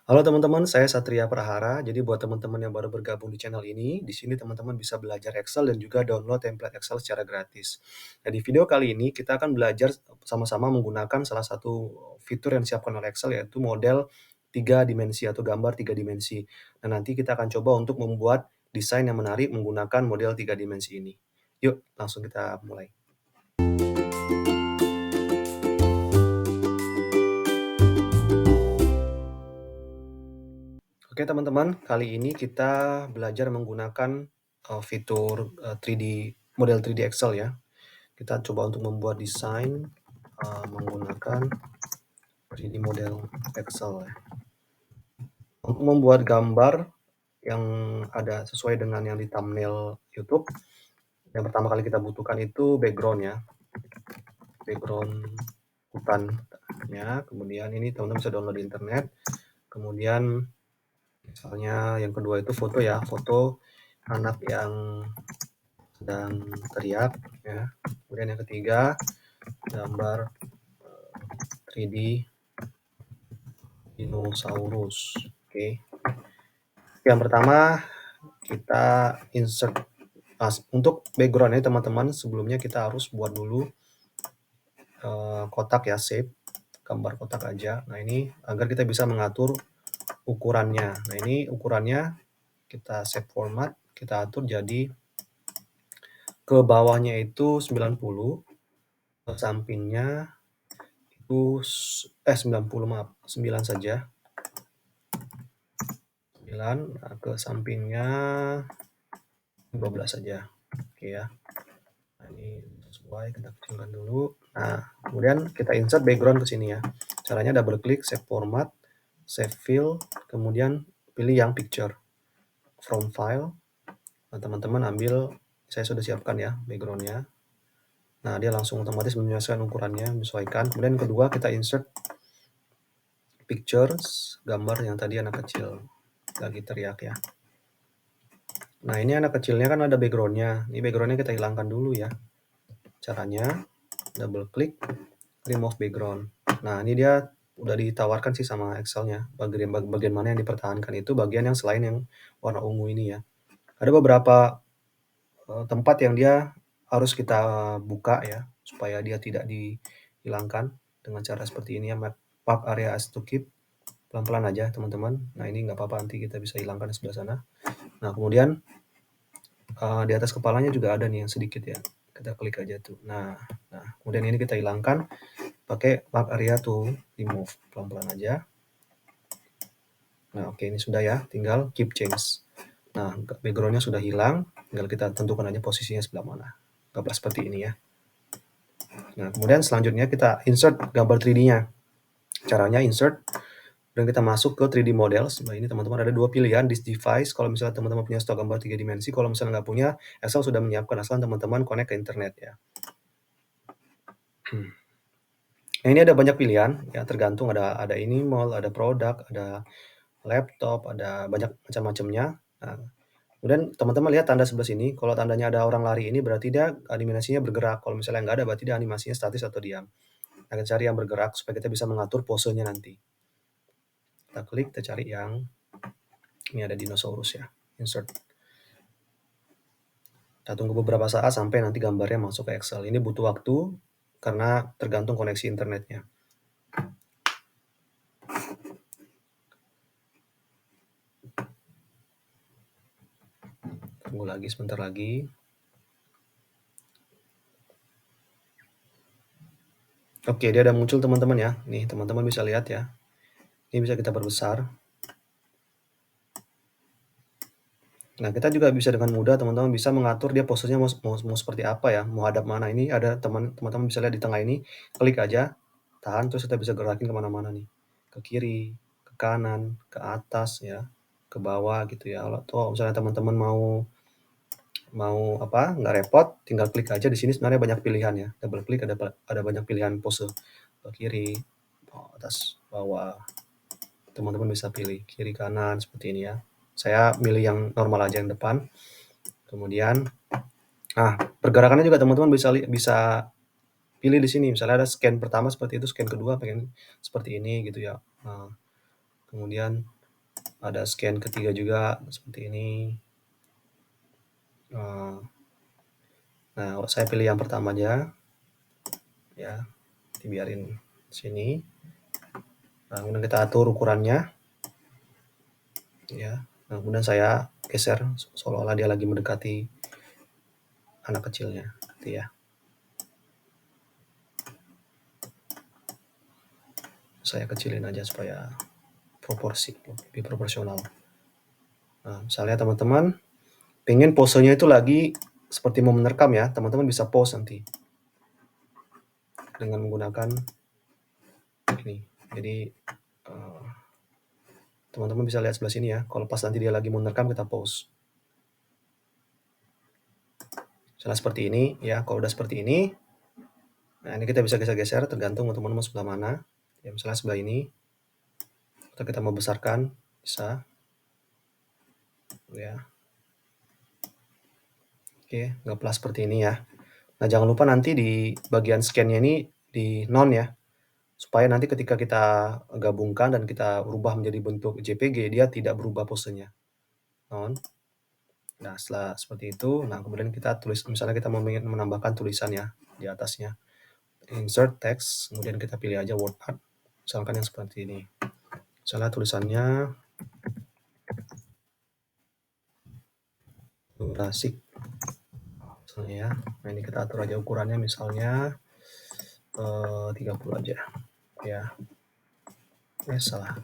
Halo teman-teman, saya Satria Prahara. Jadi buat teman-teman yang baru bergabung di channel ini, di sini teman-teman bisa belajar Excel dan juga download template Excel secara gratis. Nah, di video kali ini kita akan belajar sama-sama menggunakan salah satu fitur yang disiapkan oleh Excel, yaitu model 3 dimensi atau gambar 3 dimensi. Nah, nanti kita akan coba untuk membuat desain yang menarik menggunakan model 3 dimensi ini. Yuk, langsung kita mulai. Oke teman-teman, kali ini kita belajar menggunakan fitur 3D model 3D Excel ya. Kita coba untuk membuat desain menggunakan 3D model Excel ya. Untuk membuat gambar yang ada sesuai dengan yang di thumbnail YouTube, yang pertama kali kita butuhkan itu background ya. Background hutan ya. Kemudian ini teman-teman bisa download di internet. Kemudian misalnya yang kedua itu foto ya, foto anak yang sedang teriak ya. Kemudian yang ketiga gambar 3D dinosaurus. Oke. Yang pertama kita insert untuk backgroundnya teman-teman, sebelumnya kita harus buat dulu kotak ya, shape gambar kotak aja. Nah ini agar kita bisa mengatur ukurannya. Nah ini ukurannya kita save format, kita atur jadi ke bawahnya itu 90, ke sampingnya itu 90 maaf, 9 saja. 9, nah ke sampingnya 12 saja. Oke ya. Nah, ini sesuai, kita kecilkan dulu. Nah, kemudian kita insert background ke sini ya. Caranya double klik, save format, save fill, kemudian pilih yang picture. From file. Nah, teman-teman ambil, saya sudah siapkan ya backgroundnya. Nah, dia langsung otomatis menyesuaikan ukurannya, menyesuaikan. Kemudian kedua kita insert pictures, gambar yang tadi anak kecil lagi teriak ya. Nah, ini anak kecilnya kan ada backgroundnya. Ini backgroundnya kita hilangkan dulu ya. Caranya double klik, remove background. Nah, ini dia udah ditawarkan sih sama Excel-nya. Bagian mana yang dipertahankan itu bagian yang selain yang warna ungu ini ya. Ada beberapa tempat yang dia harus kita buka ya, supaya dia tidak dihilangkan dengan cara seperti ini ya. Map area as to keep. Pelan-pelan aja teman-teman. Nah, ini nggak apa-apa, nanti kita bisa hilangkan di sebelah sana. Nah, kemudian di atas kepalanya juga ada nih yang sedikit ya. Kita klik aja tuh. Nah, kemudian ini kita hilangkan pakai map area to remove. Pelan-pelan aja. Nah, oke, ini sudah ya. Tinggal keep change. Nah, backgroundnya sudah hilang. Tinggal kita tentukan aja posisinya sebelah mana. Gambar seperti ini ya. Nah, kemudian selanjutnya kita insert gambar 3D-nya. Caranya insert, dan kita masuk ke 3D models. Nah, ini teman-teman ada dua pilihan, this device. Kalau misalnya teman-teman punya stok gambar 3 dimensi, kalau misalnya nggak punya, Excel sudah menyiapkan, asal teman-teman connect ke internet ya. Nah, ini ada banyak pilihan ya, tergantung ada animal, ada produk, ada laptop, ada banyak macam-macamnya. Nah, kemudian teman-teman lihat tanda sebelah sini, kalau tandanya ada orang lari ini berarti dia animasinya bergerak. Kalau misalnya nggak ada berarti dia animasinya statis atau diam. Nah, kita cari yang bergerak supaya kita bisa mengatur posenya nanti. Kita klik, kita cari yang ini ada dinosaurus ya, insert. Kita tunggu beberapa saat sampai nanti gambarnya masuk ke Excel. Ini butuh waktu karena tergantung koneksi internetnya. Tunggu lagi sebentar lagi. Oke, dia ada muncul teman-teman ya. Nih, teman-teman bisa lihat ya. Ini bisa kita perbesar. Nah, kita juga bisa dengan mudah teman-teman bisa mengatur dia posenya mau seperti apa ya, mau hadap mana. Ini ada teman-teman bisa lihat di tengah ini, klik aja, tahan, terus kita bisa gerakin kemana-mana nih. Ke kiri, ke kanan, ke atas ya, ke bawah gitu ya. Atau misalnya teman-teman mau apa, nggak repot, tinggal klik aja. Di sini sebenarnya banyak pilihan ya. Double klik ada banyak pilihan pose. Ke kiri, atas, bawah. Teman-teman bisa pilih kiri kanan seperti ini ya. Saya milih yang normal aja yang depan. Kemudian pergerakannya juga teman-teman bisa pilih di sini. Misalnya ada scan pertama seperti itu, scan kedua pengen seperti ini gitu ya. Nah, Kemudian ada scan ketiga juga seperti ini. Nah, saya pilih yang pertama aja, ya, dibiarin sini. Nah, kemudian kita atur ukurannya, ya. Nah, kemudian saya geser seolah-olah dia lagi mendekati anak kecilnya, gitu ya. Saya kecilin aja supaya proporsi lebih proporsional. Nah, misalnya teman-teman pengen posenya itu lagi seperti mau menerkam ya, teman-teman bisa pause nanti dengan menggunakan ini. Jadi teman-teman bisa lihat sebelah sini ya. Kalau pas nanti dia lagi mau menerkam, kita pause. Misalnya seperti ini ya. Kalau udah seperti ini, nah ini kita bisa geser-geser tergantung teman-teman mau sebelah mana. Ya, misalnya sebelah ini. Atau kita mau besarkan, bisa. Ya. Oke, ngeplas seperti ini ya. Nah, jangan lupa nanti di bagian scan-nya ini di none ya. Supaya nanti ketika kita gabungkan dan kita rubah menjadi bentuk JPG, dia tidak berubah posenya. None. Nah, setelah seperti itu, nah kemudian kita tulis, misalnya kita mau menambahkan tulisan ya di atasnya. Insert text, kemudian kita pilih aja word art. Misalkan yang seperti ini. Misalnya tulisannya Jurassic. Misalnya ya. Nah, ini kita atur aja ukurannya misalnya 30 aja. Ya. Salah.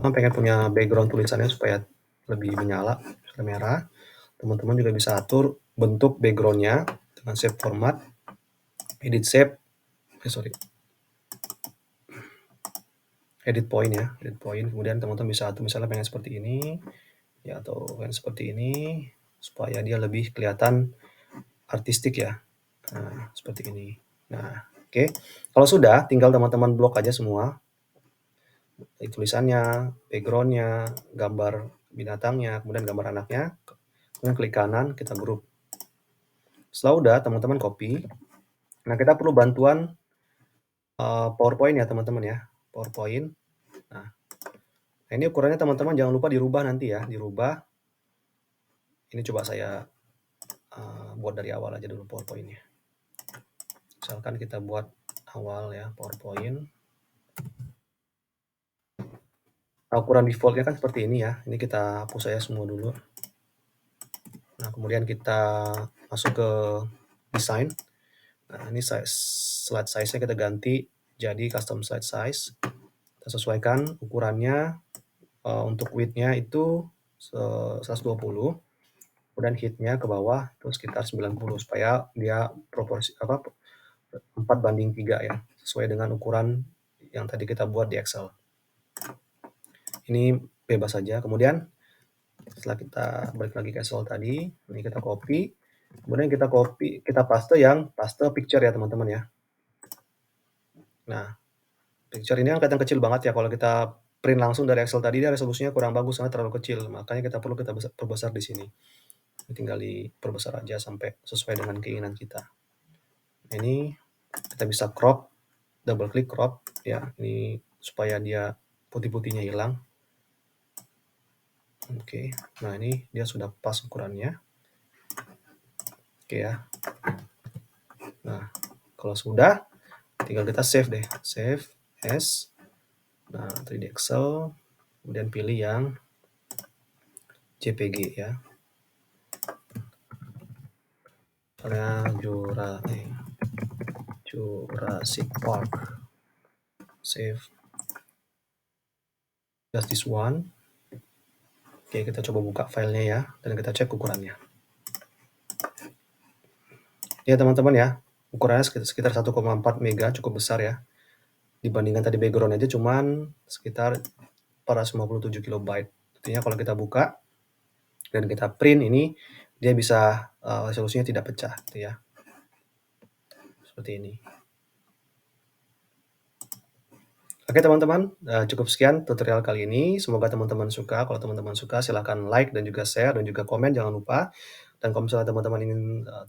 Pengen punya background tulisannya supaya lebih menyala, merah. Teman-teman juga bisa atur bentuk backgroundnya dengan shape format, edit shape, edit point ya, edit point. Kemudian teman-teman bisa atur misalnya pengen seperti ini, ya, atau pengen seperti ini supaya dia lebih kelihatan artistik ya. Nah, seperti ini. Nah, oke. Kalau sudah, tinggal teman-teman blok aja semua. Tulisannya, backgroundnya, gambar binatangnya, kemudian gambar anaknya. Kemudian klik kanan, kita grup. Setelah udah, teman-teman copy. Nah, kita perlu bantuan PowerPoint ya, teman-teman ya. PowerPoint. Nah, ini ukurannya teman-teman jangan lupa dirubah nanti ya. Dirubah. Ini coba saya buat dari awal aja dulu PowerPoint-nya. Misalkan kita buat awal ya, PowerPoint. Nah, ukuran defaultnya kan seperti ini ya. Ini kita hapus saya semua dulu. Nah, kemudian kita masuk ke design. Nah, ini slide size-nya kita ganti jadi custom slide size. Kita sesuaikan ukurannya. Untuk width-nya itu 120. Kemudian height-nya ke bawah itu sekitar 90 supaya dia proporsi 4:3 ya, sesuai dengan ukuran yang tadi kita buat di Excel. Ini bebas saja. Kemudian setelah kita balik lagi ke Excel tadi, ini kita copy. Kemudian kita paste picture ya teman-teman ya. Nah, picture ini kan kelihatan kecil banget ya. Kalau kita print langsung dari Excel tadi, dia resolusinya kurang bagus karena terlalu kecil. Makanya kita perlu perbesar di sini. Tinggal diperbesar aja sampai sesuai dengan keinginan kita. Ini kita bisa crop, double klik crop ya. Ini supaya dia putih-putihnya hilang. Oke, nah ini dia sudah pas ukurannya. Oke ya. Nah, kalau sudah, tinggal kita save deh. Save as. Nah, 3D Excel. Kemudian pilih yang JPG ya. Misalnya Jurassic Park. Save. Just this one. Oke, kita coba buka filenya ya. Dan kita cek ukurannya. Ya teman-teman ya, ukurannya sekitar 1,4 mega, cukup besar ya. Dibandingkan tadi background aja cuman sekitar 457 kilobyte. Artinya kalau kita buka dan kita print ini, dia bisa resolusinya tidak pecah gitu ya. Seperti ini. Oke teman-teman, cukup sekian tutorial kali ini. Semoga teman-teman suka. Kalau teman-teman suka silahkan like dan juga share dan juga komen, jangan lupa. Dan kalau misalnya teman-teman ingin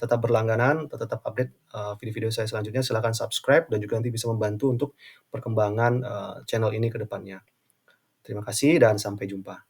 tetap berlangganan, tetap update video-video saya selanjutnya, silahkan subscribe dan juga nanti bisa membantu untuk perkembangan channel ini ke depannya. Terima kasih dan sampai jumpa.